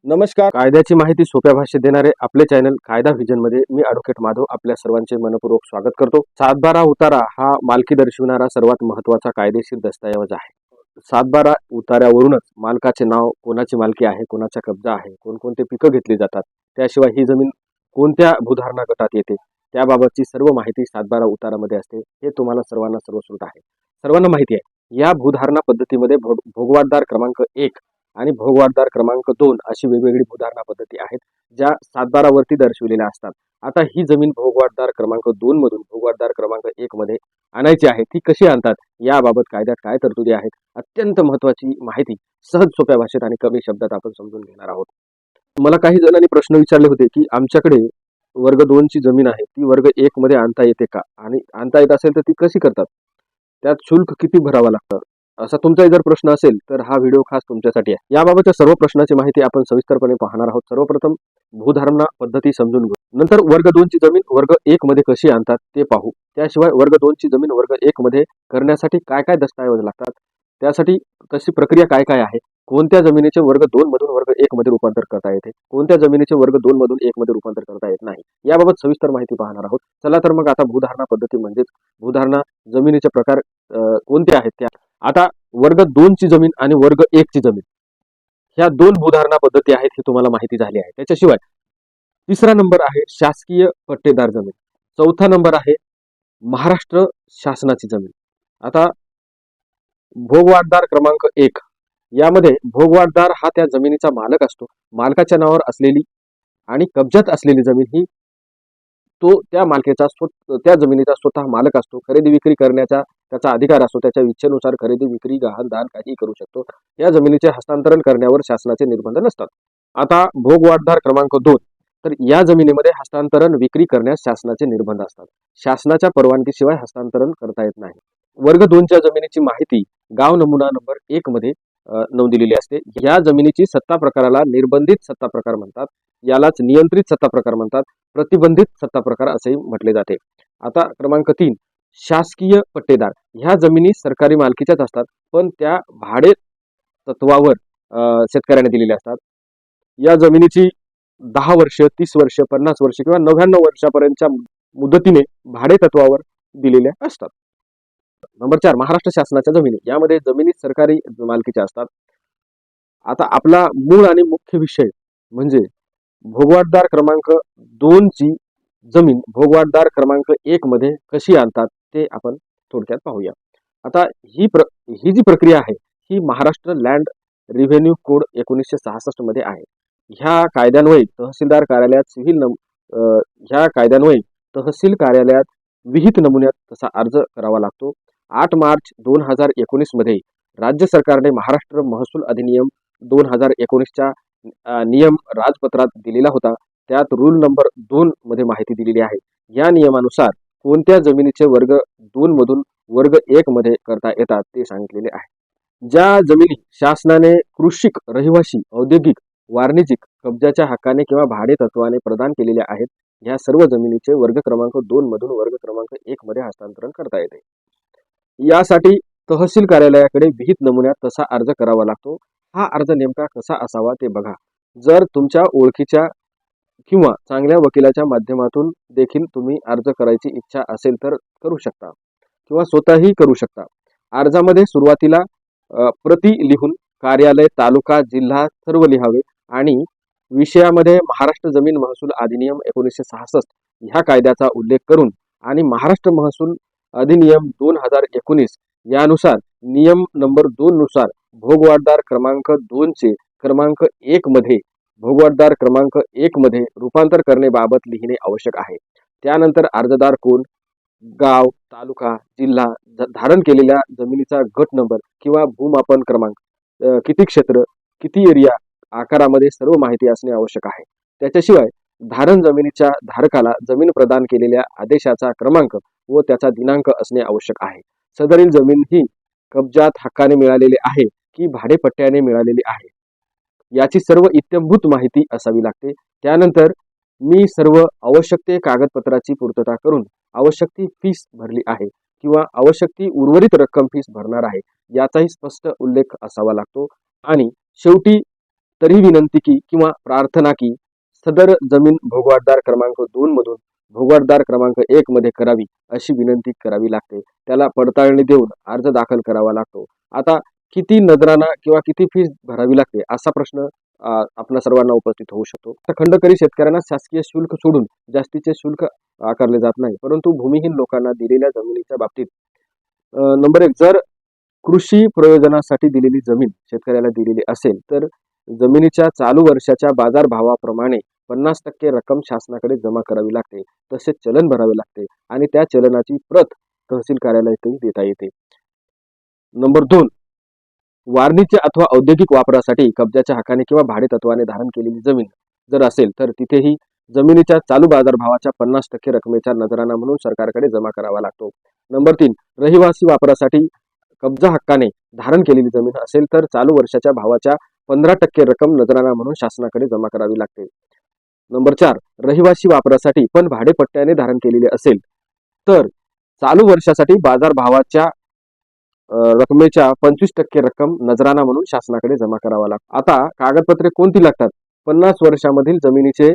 नमस्कार. कायद्याची माहिती सोप्या भाषेत देणारे आपले चॅनल कायदा व्हिजन मध्ये मी ॲडव्होकेट माधव आपल्या सर्वांचे मनपूर्वक स्वागत करतो. 7/12 उतारा हा मालकी दर्शविणारा सर्वात महत्त्वाचा कायदेशीर दस्तऐवज आहे. 7/12 उतार्यावरूनच मालकाचे नाव, कोणाची मालकी आहे, कोणाचा कब्जा आहे, कोणकोणते पिकं घेतली जातात, त्याशिवाय ही जमीन कोणत्या भूधारणा गटात येते त्याबाबतची सर्व माहिती 7/12 उतारामध्ये असते. हे तुम्हाला सर्वांना सर्वश्रुत आहे. सर्वांना माहिती आहे. या भूधारणा पद्धतीमध्ये भोगवाटदार क्रमांक 1 आणि भोगवाटदार क्रमांक 2 अशी वेगवेगळी भूधारणा पद्धती आहेत, ज्या 7/12 वरती दर्शविलेल्या असतात. आता ही जमीन भोगवाटदार क्रमांक 2 मधून भोगवाटदार क्रमांक 1 मध्ये आणायची आहे. ती कशी आणतात याबाबत कायद्यात काय तरतुदी आहेत, अत्यंत महत्त्वाची माहिती सहज सोप्या भाषेत आणि कमी शब्दात आपण समजून घेणार आहोत. मला काही जणांनी प्रश्न विचारले होते की आमच्याकडे वर्ग 2 ची जमीन आहे, ती वर्ग 1 मध्ये आणता येते का, आणि आणता येत असेल तर ती कशी करतात, त्यात शुल्क किती भरावं लागतं, असा तुमचाही जर प्रश्न असेल तर हा व्हिडिओ खास तुमच्यासाठी आहे. याबाबतच्या सर्व प्रश्नाची माहिती आपण सविस्तरपणे पाहणार आहोत. सर्वप्रथम भूधारणा पद्धती समजून घेऊ, नंतर वर्ग 2 ची जमीन वर्ग 1 मध्ये कशी आणतात ते पाहू. त्याशिवाय वर्ग 2 ची जमीन वर्ग 1 मध्ये करण्यासाठी काय काय दस्तऐवज लागतात, त्यासाठी कशी प्रक्रिया काय काय आहे, कोणत्या जमिनीचे वर्ग 2 मधून वर्ग 1 मध्ये रूपांतर करता येते, कोणत्या जमिनीचे वर्ग 2 मधून 1 मध्ये रूपांतर करता येत नाही, याबाबत सविस्तर माहिती पाहणार आहोत. चला तर मग आता भूधारणा पद्धती म्हणजेच भूधारणा जमिनीचे प्रकार कोणते आहेत त्या. आता वर्ग 2 ची जमीन आणि वर्ग 1 ची जमीन ह्या दोन भूधारणा पद्धती आहेत हे तुम्हाला माहिती झाली आहे. त्याच्याशिवाय तिसरा नंबर आहे शासकीय पट्टेदार जमीन, चौथा नंबर आहे महाराष्ट्र शासनाची जमीन. आता भोगवाटदार क्रमांक 1 यामध्ये भोगवाटदार हा त्या जमिनीचा मालक असतो. मालकाच्या नावावर असलेली आणि कब्जात असलेली जमीन ही तो त्या मालकीचा त्या जमिनीचा स्वतः मालक असतो. खरेदी विक्री करण्याचा त्याचा अधिकार असतो. त्याच्या इच्छेनुसार खरेदी विक्री, गहाण दान काही करू शकतो. या जमिनीचे हस्तांतरण करण्यावर शासनाचे निर्बंध नसतात. आता भोगवाटदार क्रमांक 2, तर या जमिनीमध्ये हस्तांतरण विक्री करण्यास शासनाचे निर्बंध असतात. शासनाच्या परवानगीशिवाय हस्तांतरण करता येत नाही. वर्ग 2 च्या जमिनीची माहिती गाव नमुना नंबर 1 मध्ये नोंदलेली असते. या जमिनीची सत्ता प्रकाराला निर्बंधित सत्ता प्रकार म्हणतात. यालाच नियंत्रित सत्ता प्रकार म्हणतात. प्रतिबंधित सत्ता प्रकार असेही म्हटले जाते. आता क्रमांक 3 शासकीय पट्टेदार. ह्या जमिनी सरकारी मालकीच्याच असतात, पण त्या भाडे तत्वावर शेतकऱ्याने दिलेल्या असतात. या जमिनीची 10 वर्ष, 30 वर्ष, 50 वर्ष किंवा 99 वर्षापर्यंतच्या मुदतीने भाडे तत्वावर दिलेल्या असतात. नंबर 4 महाराष्ट्र शासनाच्या जमिनी. यामध्ये जमिनी सरकारी मालकीच्या असतात. आता आपला मूळ आणि मुख्य विषय म्हणजे भोगवाटदार क्रमांक 2 ची जमीन भोगवाटदार क्रमांक 1 मध्ये कशी आणतात ते आपण थोडक्यात पाहूया. आता ही जी प्रक्रिया आहे ही महाराष्ट्र लँड रिव्हेन्यू कोड 1966 मध्ये आहे. ह्या कायद्यान्वये तहसीलदार कार्यालयात ह्या कायद्यान्वये तहसील कार्यालयात विहित नमुन्यात तसा अर्ज करावा लागतो. 8 मार्च 2019 मध्ये राज्य सरकारने महाराष्ट्र महसूल अधिनियम 2019च्या नियम राजपत्रात दिलेला होता. त्यात रूल नंबर 2 मध्ये माहिती दिलेली आहे. या नियमानुसार कोणत्या जमिनीचे वर्ग 2 मधून वर्ग 1 मध्ये करता येतात ते सांगितलेले आहे. ज्या जमिनी शासनाने कृषिक, रहिवासी, औद्योगिक, वाणिज्यिक कब्जाच्या हक्काने किंवा भाडे तत्वाने प्रदान केलेल्या आहेत, ह्या सर्व जमिनीचे वर्ग क्रमांक 2 मधून वर्ग क्रमांक 1 मध्ये हस्तांतरण करता येते. यासाठी तहसील कार्यालयाकडे विहित नमुन्यात तसा अर्ज करावा लागतो. हा अर्ज नेमका कसा असावा ते बघा. जर तुमच्या ओळखीच्या किंवा चांगल्या वकिलाच्या माध्यमातून देखील तुम्ही अर्ज करायची इच्छा असेल तर करू शकता किंवा स्वतःही करू शकता. अर्जामध्ये सुरुवातीला प्रति लिहून कार्यालय, तालुका, जिल्हा सर्व लिहावे आणि विषयामध्ये महाराष्ट्र जमीन महसूल अधिनियम 1966 ह्या कायद्याचा उल्लेख करून आणि महाराष्ट्र महसूल अधिनियम 2019 यानुसार नियम नंबर 2 नुसार भोगवाटदार क्रमांक 2 चे क्रमांक 1 मध्ये भोगवाटदार क्रमांक 1 मध्ये रूपांतर करण्याबाबत लिहिणे आवश्यक आहे. त्यानंतर अर्जदार कोण, गाव, तालुका, जिल्हा, धारण केलेल्या जमिनीचा गट नंबर किंवा भूमापन क्रमांक, किती क्षेत्र, किती एरिया, आकारामध्ये सर्व माहिती असणे आवश्यक आहे. त्याच्याशिवाय धारण जमिनीच्या धारकाला जमीन प्रदान केलेल्या आदेशाचा क्रमांक व त्याचा दिनांक असणे आवश्यक आहे. सदरील जमीन ही कब्जात हक्काने मिळालेली आहे की भाडेपट्ट्याने मिळालेली आहे याची सर्व इत्थंभूत माहिती असावी लागते. त्यानंतर मी सर्व आवश्यक ते कागदपत्राची पूर्तता करून आवश्यक ती फीस भरली आहे किंवा आवश्यक ती उर्वरित रक्कम फीस भरणार आहे याचाही स्पष्ट उल्लेख असावा लागतो. आणि शेवटी तरी विनंती की किंवा प्रार्थना की सदर जमीन भोगवाटदार क्रमांक 2 मधून भोगवाटदार क्रमांक 1 मध्ये करावी अशी विनंती करावी लागते. त्याला पडताळणी देऊन अर्ज दाखल करावा लागतो. आता किती नजराना किंवा किती फीस भरावी लागते असा प्रश्न आपल्या सर्वांना उपस्थित होऊ शकतो. तर खंडकरी शेतकऱ्यांना शासकीय शुल्क सोडून जास्तीचे शुल्क आकारले जात नाही, परंतु भूमिहीन लोकांना दिलेल्या जमिनीच्या बाबतीत नंबर 1, जर कृषी प्रयोजनासाठी दिलेली जमीन शेतकऱ्याला दिलेली असेल तर जमिनीच्या चालू वर्षाच्या बाजारभावाप्रमाणे 50% रक्कम शासनाकडे जमा करावी लागते. तसेच चलन भरावे लागते आणि त्या चलनाची प्रत तहसील कार्यालयातही देता येते. नंबर 2, वारणीच्या अथवा औद्योगिक वापरासाठी कब्जाच्या हक्काने किंवा भाडेतत्वाने धारण केलेली जमीन जर असेल तर तिथेही जमिनीच्या चालू बाजारभावाच्या 50% रकमेचा नजराना म्हणून सरकारकडे जमा करावा लागतो. नंबर 3, रहिवासी वापरासाठी कब्जा हक्काने धारण केलेली जमीन असेल तर चालू वर्षाच्या भावाच्या 15% रक्कम नजराना म्हणून शासनाकडे जमा करावी लागते. नंबर 4, रहिवासी वापरासाठी पण भाडेपट्ट्याने धारण केलेले असेल तर चालू वर्षासाठी बाजारभावाच्या रकमेच्या 25% रक्कम नजराना म्हणून शासनाकडे जमा करावा लागतो. आता कागदपत्रे कोणती लागतात? 50 वर्षामधील जमिनीचे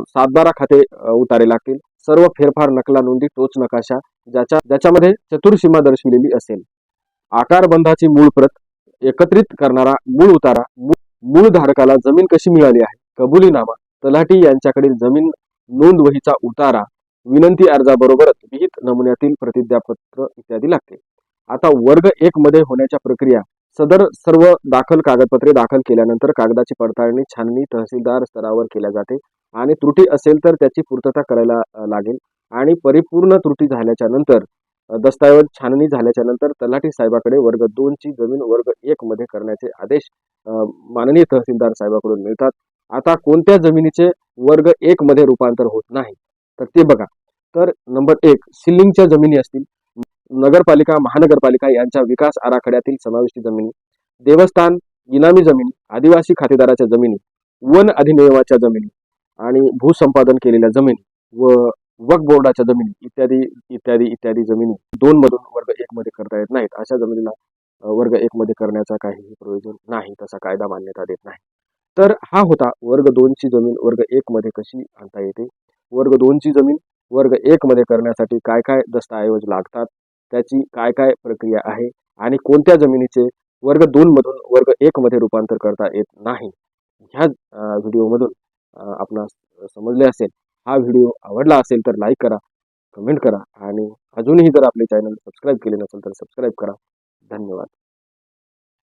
7/12 खाते उतारे लागतील. सर्व फेरफार, नकला, नोंदी, टोच नकाशा ज्याच्यामध्ये चतुर्सीमा दर्शविलेली असेल. आकारबंधाची मूळ प्रत, एकत्रित करणारा मूळ उतारा, मूळ धारकाला जमीन कशी मिळाली आहे, कबुलीनामा, तलाठी यांच्याकडील जमीन नोंद वहीचा उतारा, विनंती अर्जाबरोबरच विहित नमुन्यातील प्रतिज्ञापत्र इत्यादी लागते. आता वर्ग 1 मध्ये होण्याच्या प्रक्रिया, सदर सर्व दाखल कागदपत्रे दाखल केल्यानंतर कागदाची पडताळणी छाननी तहसीलदार स्तरावर केल्या जाते आणि त्रुटी असेल तर त्याची पूर्तता करायला लागेल आणि परिपूर्ण त्रुटी झाल्याच्या नंतर दस्तऐवज छाननी झाल्याच्या नंतर तलाठी साहेबाकडे वर्ग 2 ची जमीन वर्ग 1 मध्ये करण्याचे आदेश माननीय तहसीलदार साहेबाकडून मिळतात. आता कोणत्या जमिनीचे वर्ग 1 मध्ये रूपांतर होत नाही तर ते बघा. तर नंबर 1, सिलिंगच्या जमिनी असतील, नगरपालिका महानगरपालिका यांच्या विकास आराखड्यातील समाविष्ट जमिनी, देवस्थान इनामी जमिनी, आदिवासी खातेदाराच्या जमिनी, वन अधिनियमाच्या जमिनी आणि भूसंपादन केलेल्या जमिनी व वक्फ बोर्डाच्या जमिनी इत्यादी इत्यादी इत्यादी जमिनी 2 मधून वर्ग 1 मध्ये करता येत नाहीत. अशा जमिनीला वर्ग 1 मध्ये करण्याचा काहीही प्रयोजन नाही, तसा कायदा मान्यता देत नाही. तर हा होता वर्ग 2 ची जमीन वर्ग 1 मध्ये कशी आणता येते. वर्ग 2 ची जमीन वर्ग 1 मध्ये करण्यासाठी काय काय दस्तऐवज लागतात, त्याची काय काय प्रक्रिया आहे आणि कोणत्या जमिनीचे वर्ग 2 मधून वर्ग 1 मध्ये रूपांतर करता येत नाही, ह्या व्हिडिओमधून आपणास समजले असेल. हा व्हिडिओ आवडला असेल तर लाईक करा, कमेंट करा आणि अजूनही जर आपले चॅनल सबस्क्राईब केले नसेल तर सबस्क्राईब करा. धन्यवाद.